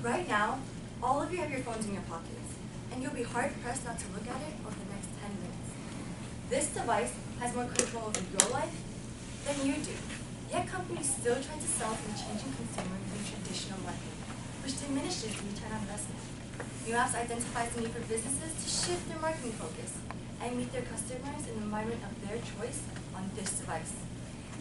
Right now, all of you have your phones in your pockets, and you'll be hard-pressed not to look at it over the next 10 minutes. This device has more control over your life than you do, yet companies still try to sell to the changing consumer in traditional marketing, which diminishes the return on investment. nuapps identifies the need for businesses to shift their marketing focus and meet their customers in an environment of their choice on this device.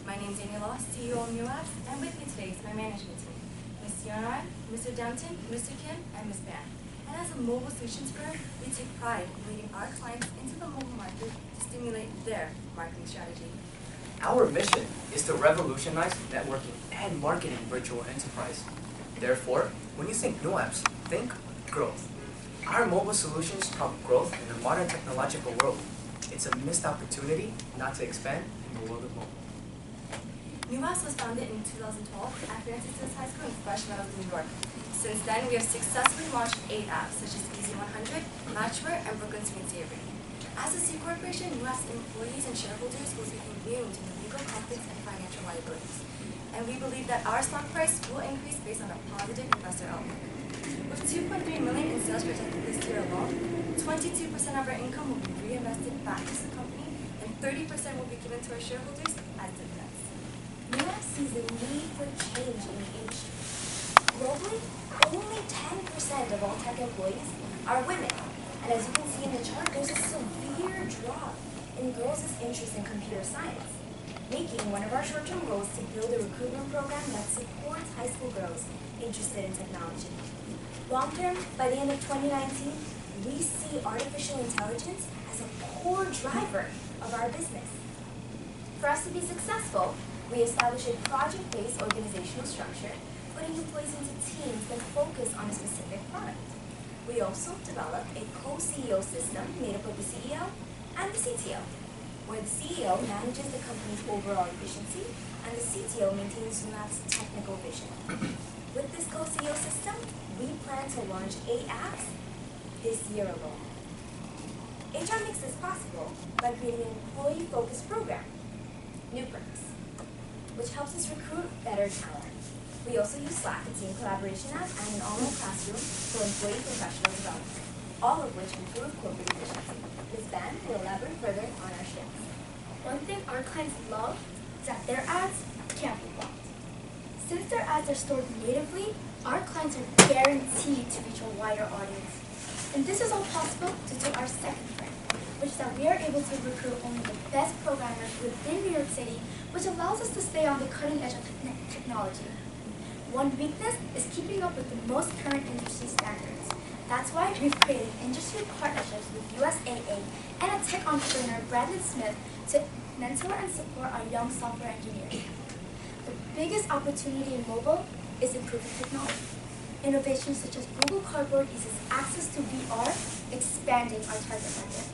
My name is Amy Law, CEO of nuapps, and with me today is my management team. Ms. Yonaran, Mr. Downton, Mr. Kim, and Ms. Ban. And as a mobile solutions firm, we take pride in leading our clients into the mobile market to stimulate their marketing strategy. Our mission is to revolutionize networking and marketing virtual enterprise. Therefore, when you think nuapps, think growth. Our mobile solutions help growth in the modern technological world. It's a missed opportunity not to expand in the world of mobile. nuapps was founded in 2012 at Francis High School in Fresh Meadows, New York. Since then, we have successfully launched 8 apps, such as Easy 100, Matchware, and Brooklyn Sweet Savory. As a C corporation, nuapps employees and shareholders will be immune to the legal conflicts and financial liabilities. And we believe that our stock price will increase based on a positive investor outlook. With $2.3 million in sales projected this year alone, 22% of our income will be reinvested back into the company, and 30% will be given to our shareholders as dividends. nuapps sees a need for change in the industry. Globally, only 10% of all tech employees are women. And as you can see in the chart, there's a severe drop in girls' interest in computer science, making one of our short-term goals to build a recruitment program that supports high school girls interested in technology. Long-term, by the end of 2019, we see artificial intelligence as a core driver of our business. For us to be successful, we establish a project-based organizational structure, putting employees into teams that focus on a specific product. We also develop a co-CEO system made up of the CEO and the CTO, where the CEO manages the company's overall efficiency and the CTO maintains nuapps' technical vision. With this co-CEO system, we plan to launch 8 apps this year alone. HR makes this possible by creating an employee-focused program, New Perks, which helps us recruit better talent. We also use Slack, a team collaboration app, and an online classroom for employee professional development, all of which improve corporate efficiency. Ms. Ban will elaborate further on our strengths. One thing our clients love is that their ads can't be blocked. Since their ads are stored natively, our clients are guaranteed to reach a wider audience. And this is all possible due to our second strength, which is that we are able to recruit only the best programmers within New York City, which allows us to stay on the cutting edge of technology. One weakness is keeping up with the most current industry standards. That's why we've created industry partnerships with USAA and a tech entrepreneur, Bradley Smith, to mentor and support our young software engineers. The biggest opportunity in mobile is improving technology. Innovations such as Google Cardboard uses access to VR, expanding our target market.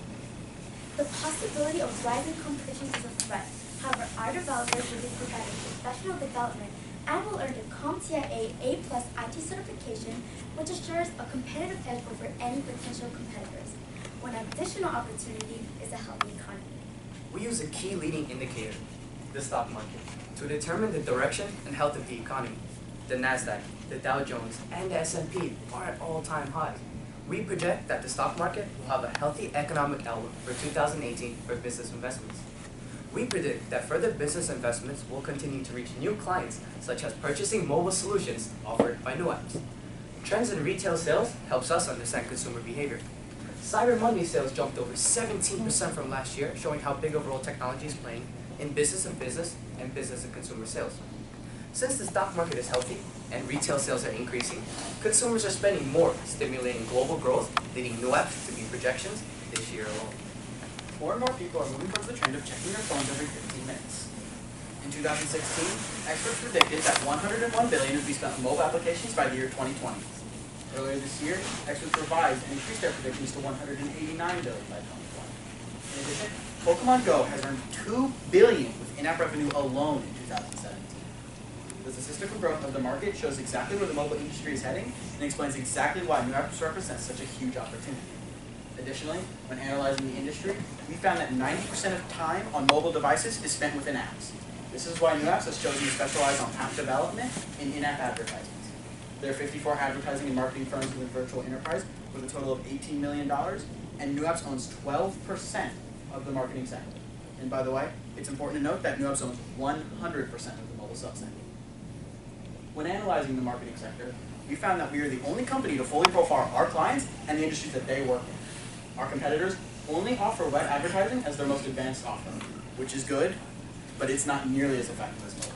The possibility of rising competition is a threat. However, our developers will be providing professional development and will earn the CompTIA A+ IT certification, which assures a competitive edge over any potential competitors. One additional opportunity is a healthy economy. We use a key leading indicator, the stock market, to determine the direction and health of the economy. The NASDAQ, the Dow Jones, and the S&P are at all-time highs. We project that the stock market will have a healthy economic outlook for 2018 for business investments. We predict that further business investments will continue to reach new clients, such as purchasing mobile solutions offered by nuapps. Trends in retail sales helps us understand consumer behavior. Cyber Monday sales jumped over 17% from last year, showing how big a role technology is playing in business and consumer sales. Since the stock market is healthy and retail sales are increasing, consumers are spending more, stimulating global growth, leading nuapps to beat projections this year alone. More and more people are moving towards the trend of checking their phones every 15 minutes. In 2016, experts predicted that $101 billion would be spent on mobile applications by the year 2020. Earlier this year, experts revised and increased their predictions to $189 billion by 2020. In addition, Pokemon Go has earned $2 billion with in-app revenue alone in 2017. The statistical growth of the market shows exactly where the mobile industry is heading and explains exactly why nuapps represents such a huge opportunity. Additionally, when analyzing the industry, we found that 90% of time on mobile devices is spent within apps. This is why nuapps has chosen to specialize on app development and in-app advertisements. There are 54 advertising and marketing firms within virtual enterprise with a total of $18 million, and nuapps owns 12% of the marketing sector. And by the way, it's important to note that nuapps owns 100% of the mobile subsector. When analyzing the marketing sector, we found that we are the only company to fully profile our clients and the industries that they work in. Our competitors only offer web advertising as their most advanced offering, which is good, but it's not nearly as effective as mobile.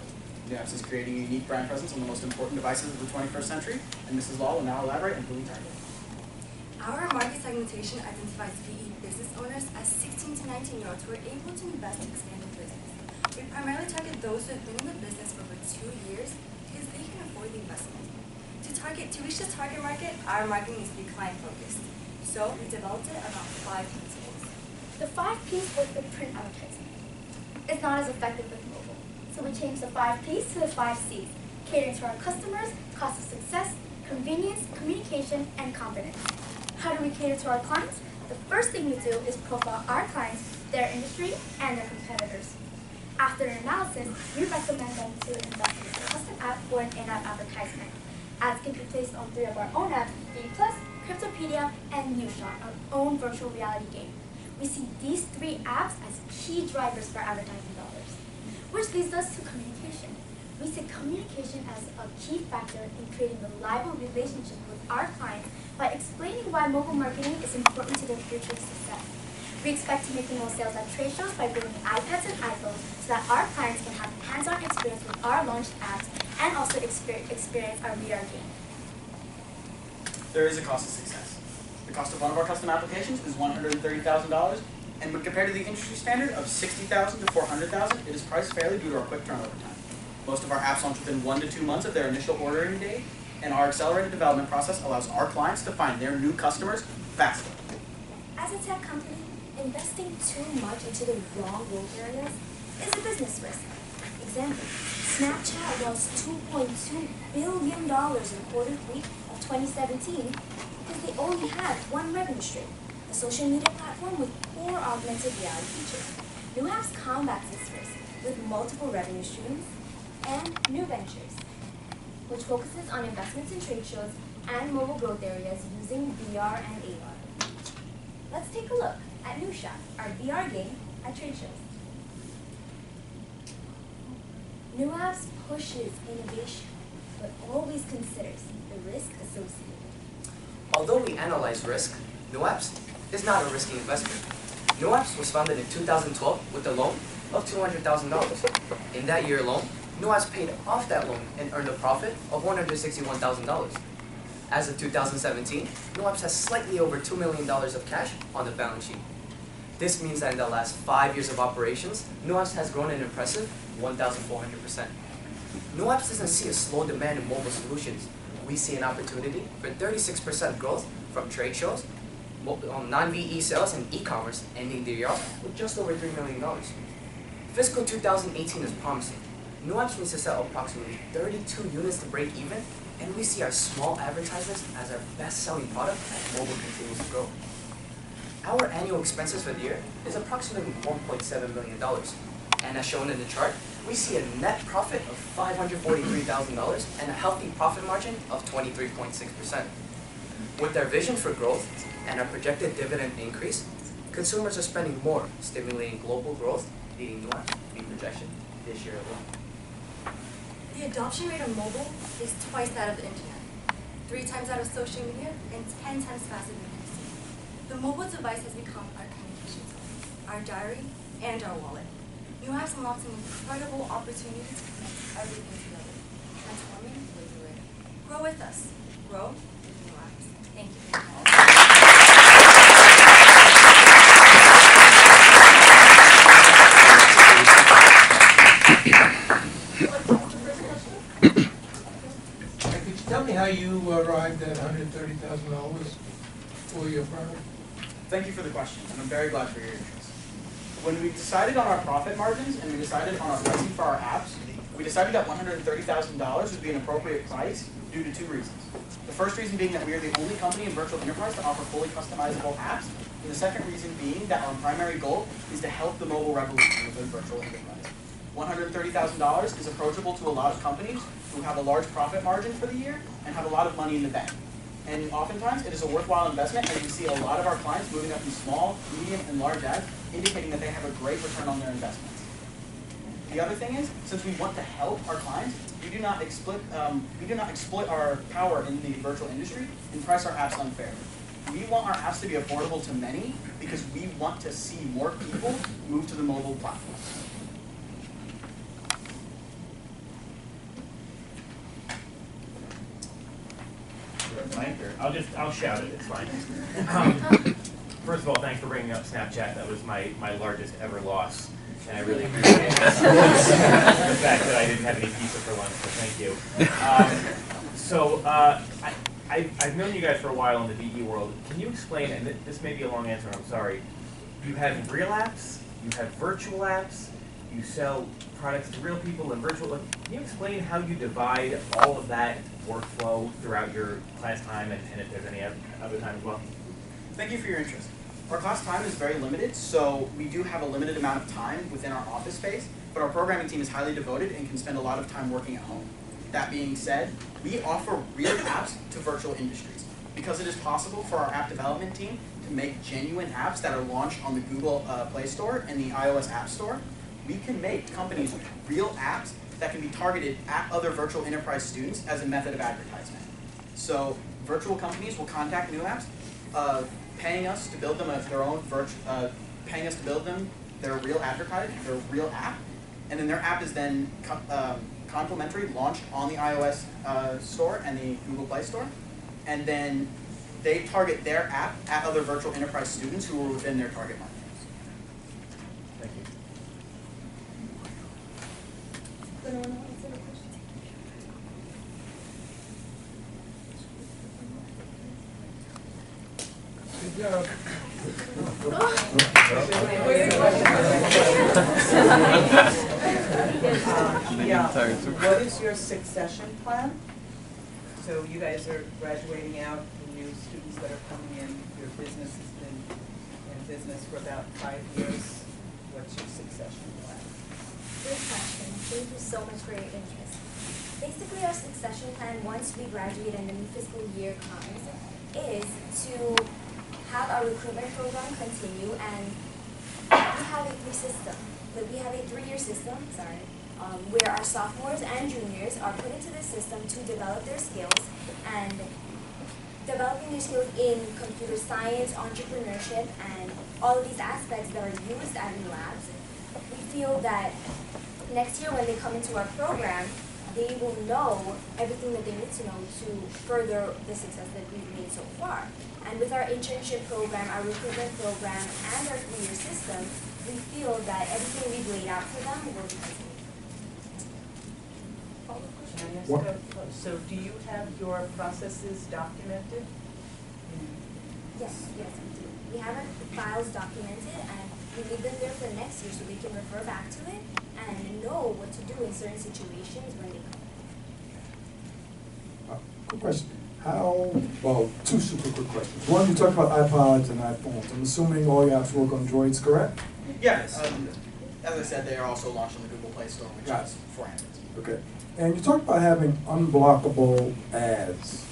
nuapps is creating a unique brand presence on the most important devices of the 21st century, and Mrs. Law will now elaborate on who we target. Our market segmentation identifies VE business owners as 16 to 19-year-olds who are able to invest to expand their business. We primarily target those who have been in the business for over 2 years because they can afford the investment. To reach this target market, our marketing needs to be client-focused. So we developed it around 5 principles. The 5 P's work with print advertising. It's not as effective with mobile. So we changed the 5 P's to the 5 C's, catering to our customers, cost of success, convenience, communication, and confidence. How do we cater to our clients? The first thing we do is profile our clients, their industry, and their competitors. After an analysis, we recommend them to invest in a custom app or an in-app advertisement. Ads can be placed on 3 of our own apps, V+, Cryptopedia, and NewShot, our own virtual reality game. We see these 3 apps as key drivers for advertising dollars, which leads us to communication. We see communication as a key factor in creating reliable relationships with our clients by explaining why mobile marketing is important to their future success. We expect to make the most sales at trade shows by bringing iPads and iPhones so that our clients can have hands-on experience with our launched apps and also experience our VR game. There is a cost of success. The cost of one of our custom applications is $130,000, and when compared to the industry standard of $60,000 to $400,000, it is priced fairly due to our quick turnover time. Most of our apps launch within 1 to 2 months of their initial ordering date, and our accelerated development process allows our clients to find their new customers faster. As a tech company, investing too much into the wrong growth areas is a business risk. Example, Snapchat lost $2.2 billion in quarter 3 of 2017 because they only had one revenue stream, a social media platform with poor augmented reality features. nuapps combats this risk with multiple revenue streams and new ventures, which focuses on investments in trade shows and mobile growth areas using VR and AR. Let's take a look at NewShot, our VR game at trade shows. nuapps pushes innovation, but always considers the risk associated. Although we analyze risk, nuapps is not a risky investment. nuapps was founded in 2012 with a loan of $200,000. In that year alone, nuapps paid off that loan and earned a profit of $161,000. As of 2017, nuapps has slightly over $2 million of cash on the balance sheet. This means that in the last 5 years of operations, nuapps has grown an impressive 1,400%. nuapps doesn't see a slow demand in mobile solutions. We see an opportunity for 36% growth from trade shows, non-VE sales, and e-commerce, ending the year off with just over $3 million. Fiscal 2018 is promising. nuapps needs to sell approximately 32 units to break even, and we see our small advertisers as our best-selling product as mobile continues to grow. Our annual expenses for the year is approximately $1.7 million, and as shown in the chart, we see a net profit of $543,000 and a healthy profit margin of 23.6%. With our vision for growth and our projected dividend increase, consumers are spending more, stimulating global growth, leading nuapps to be projection this year alone. The adoption rate of mobile is twice that of the internet, 3 times that of social media, and 10 times faster than PC. The mobile device has become our communication tool, our diary, and our wallet. nuapps unlocks an incredible opportunity to connect everything together, transforming the way we live. Grow with us. Grow with nuapps. Thank you. Could you tell me how you arrived at $130,000 for your product? Thank you for the question, and I'm very glad for your interest. When we decided on our profit margins and we decided on our pricing for our apps, we decided that $130,000 would be an appropriate price due to 2 reasons. The first reason being that we are the only company in virtual enterprise to offer fully customizable apps, and the second reason being that our primary goal is to help the mobile revolution within virtual enterprise. $130,000 is approachable to a lot of companies who have a large profit margin for the year and have a lot of money in the bank. And oftentimes, it is a worthwhile investment, and we see a lot of our clients moving up from small, medium, and large ads, indicating that they have a great return on their investments. The other thing is, since we want to help our clients, we do not exploit our power in the virtual industry and price our apps unfairly. We want our apps to be affordable to many because we want to see more people move to the mobile platform. I'll shout it, it's fine. First of all, thanks for bringing up Snapchat. That was my largest ever loss. And I really appreciate the fact that I didn't have any pizza for lunch, so thank you. I've known you guys for a while in the DE world. Can you explain, and this may be a long answer, I'm sorry, you have real apps, you have virtual apps, you sell products to real people and virtual. Can you explain how you divide all of that workflow throughout your class time and if there's any other time as well? Thank you for your interest. Our class time is very limited, so we do have a limited amount of time within our office space, but our programming team is highly devoted and can spend a lot of time working at home. That being said, we offer real apps to virtual industries because it is possible for our app development team to make genuine apps that are launched on the Google Play Store and the iOS App Store. We can make companies real apps that can be targeted at other virtual enterprise students as a method of advertisement. So virtual companies will contact nuapps, paying us to build them their real app, and then their app is then complimentary, launched on the iOS store and the Google Play Store, and then they target their app at other virtual enterprise students who are within their target market. Thank you. Good job. What is your succession plan? So you guys are graduating out, the new students that are coming in, your business has been in business for about 5 years. What's your succession plan? Great question. Thank you so much for your interest. Basically, our succession plan, once we graduate and the new fiscal year comes, is to have our recruitment program continue, and we have a three-year system, where our sophomores and juniors are put into the system to develop their skills, and developing their skills in computer science, entrepreneurship, and all of these aspects that are used at new labs. We feel that next year when they come into our program, they will know everything that they need to know to further the success that we've made so far. And with our internship program, our recruitment program, and our three-year system, we feel that everything we've laid out for them will be complete. So do you have your processes documented? Yes, we do. We have our files documented, and we leave them there for next year so they can refer back to it and know what to do in certain situations when they come. Quick question. Two super quick questions. One, you talked about iPods and iPhones. I'm assuming all your apps work on Droids, correct? Yes. As I said, they are also launched on the Google Play Store, which is for Android. Okay. And you talked about having unblockable ads.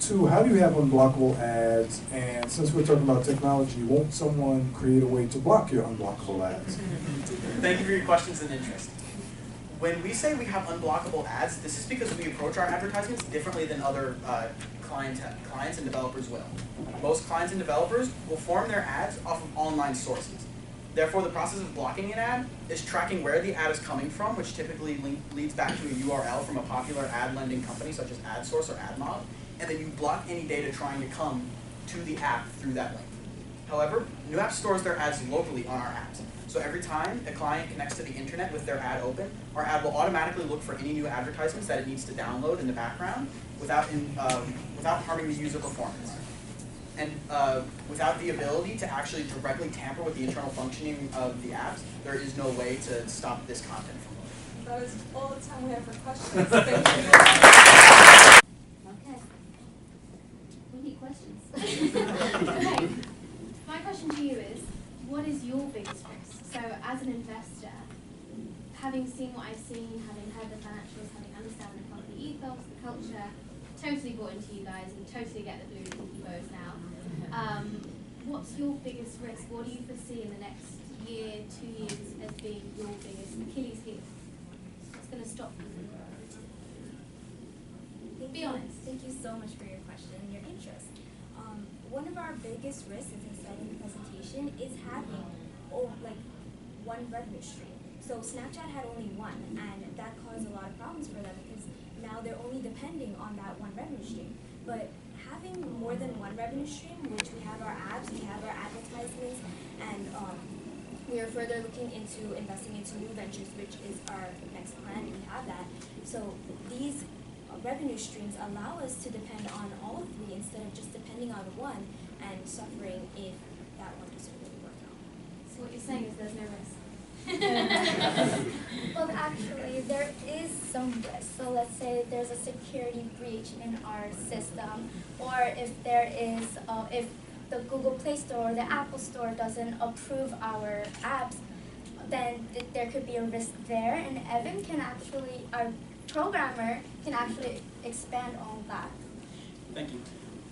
Two, how do you have unblockable ads? And since we're talking about technology, won't someone create a way to block your unblockable ads? Thank you for your questions and interest. When we say we have unblockable ads, this is because we approach our advertisements differently than other clients and developers will. Most clients and developers will form their ads off of online sources. Therefore, the process of blocking an ad is tracking where the ad is coming from, which typically leads back to a URL from a popular ad lending company such as AdSource or AdMob, and then you block any data trying to come to the app through that link. However, nuapps stores their ads locally on our apps. So every time a client connects to the internet with their ad open, our ad will automatically look for any new advertisements that it needs to download in the background without harming the user performance. And without the ability to actually directly tamper with the internal functioning of the apps, there is no way to stop this content from loading. That is all the time we have for questions. Thank you. Okay. We need questions. Okay. My question to you is, what is your biggest risk? So as an investor, having seen what I've seen, having heard the financials, having understand the company ethos, the culture, totally bought into you guys and totally get the blue and pinky bows now. What's your biggest risk? What do you foresee in the next year, 2 years as being your biggest Achilles heel? What's going to stop you? Be honest. Thank you so much for your question and your interest. One of our biggest risks, as I said in the presentation, is having one revenue stream. So Snapchat had only one, and that caused a lot of problems for them because now they're only depending on that one revenue stream. But having more than one revenue stream, which we have our apps, we have our advertisements, and we are further looking into investing into new ventures, which is our next plan. We have that. So these revenue streams allow us to depend on all three instead of just depending on one and suffering if that one doesn't really work out. So what you're saying is there's no risk. Well, actually, there is some risk. So let's say there's a security breach in our system, or if there is, if the Google Play Store or the Apple Store doesn't approve our apps, then there could be a risk there. And Evan can actually, our programmer can actually expand on that. Thank you.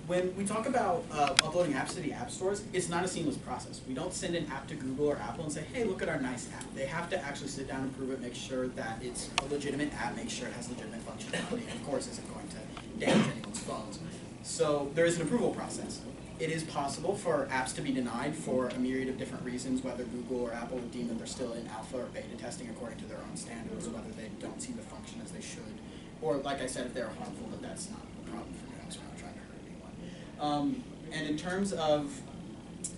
When we talk about uploading apps to the app stores, it's not a seamless process. We don't send an app to Google or Apple and say, hey, look at our nice app. They have to actually sit down and prove it, make sure that it's a legitimate app, make sure it has legitimate functionality, and of course isn't going to damage anyone's phones. So there is an approval process. It is possible for apps to be denied for a myriad of different reasons, whether Google or Apple would deem that they're still in alpha or beta testing according to their own standards, whether they don't seem to function as they should, or like I said, if they're harmful, but that's not a problem for new apps. We're not trying to hurt anyone. And in terms of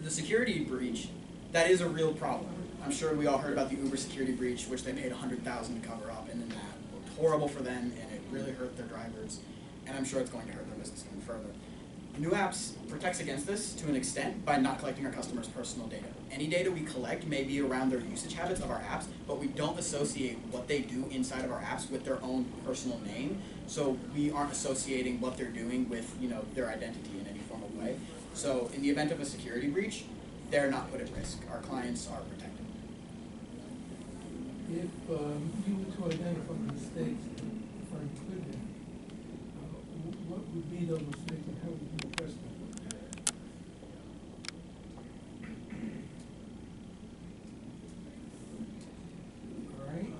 the security breach, that is a real problem. I'm sure we all heard about the Uber security breach, which they paid $100,000 to cover up, and then that looked horrible for them, and it really hurt their drivers, and I'm sure it's going to hurt their business even further. New Apps protects against this to an extent by not collecting our customers' personal data. Any data we collect may be around their usage habits of our apps, but we don't associate what they do inside of our apps with their own personal name. So we aren't associating what they're doing with, their identity in any formal way. So in the event of a security breach, they're not put at risk. Our clients are protected. If you were to identify mistakes and find good in, what would be those mistakes and how would you address them? All right.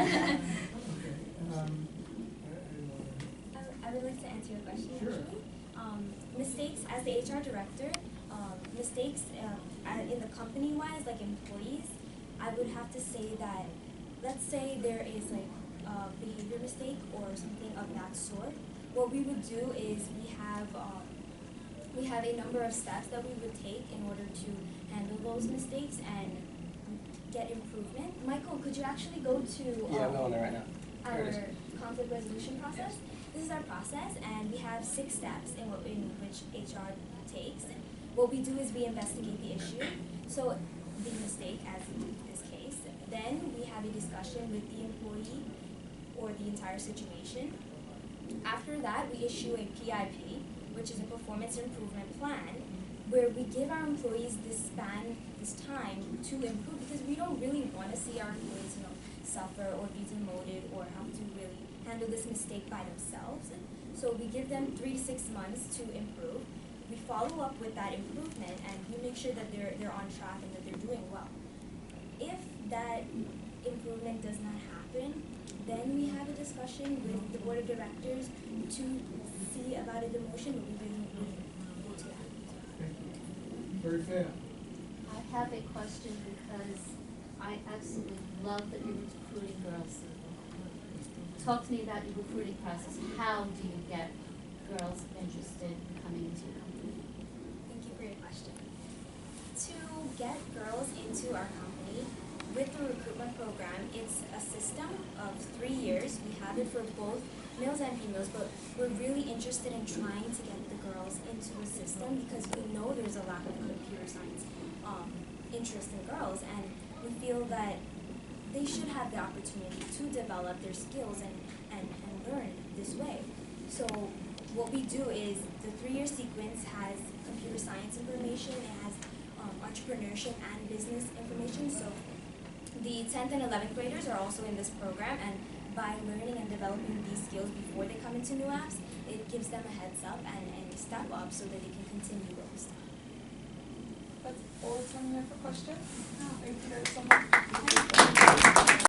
Okay. I would like to answer your question, Sure. actually. Mistakes, as the HR director, mistakes in the company-wise, like employees, I would have to say that, let's say there is like a behavior mistake or something of that sort. What we would do is we have a number of steps that we would take in order to handle those mistakes and get improvement. Michael, could you actually go to Yeah, I'm going there right now. our conflict resolution process? Yes. This is our process, and we have 6 steps in which HR takes. And what we do is we investigate the issue, so the mistake as in this case. Then we have a discussion with the employee or the entire situation. After that, we issue a PIP, which is a performance improvement plan, where we give our employees this time to improve, because we don't really want to see our employees, suffer or be demoted or have to really handle this mistake by themselves. So we give them 3 to 6 months to improve. We follow up with that improvement, and we make sure that they're on track and that they're doing well. If that improvement does not happen, then we have a discussion with the board of directors to see about a demotion, but we really go to that. Thank you. Very fair. I have a question because I absolutely love that you're recruiting girls. Talk to me about your recruiting process. How do you get girls interested in coming into your company? Thank you for your question. To get girls into our company, with the recruitment program, it's a system of 3 years. We have it for both males and females, but we're really interested in trying to get the girls into the system because we know there's a lack of computer science interest in girls, and we feel that they should have the opportunity to develop their skills and learn this way. So what we do is the 3-year sequence has computer science information, it has entrepreneurship and business information. So The 10th and 11th graders are also in this program, and by learning and developing these skills before they come into NUapps, it gives them a heads up and a step up so that they can continue where we start. That's all the time we have for questions. Thank you guys so much.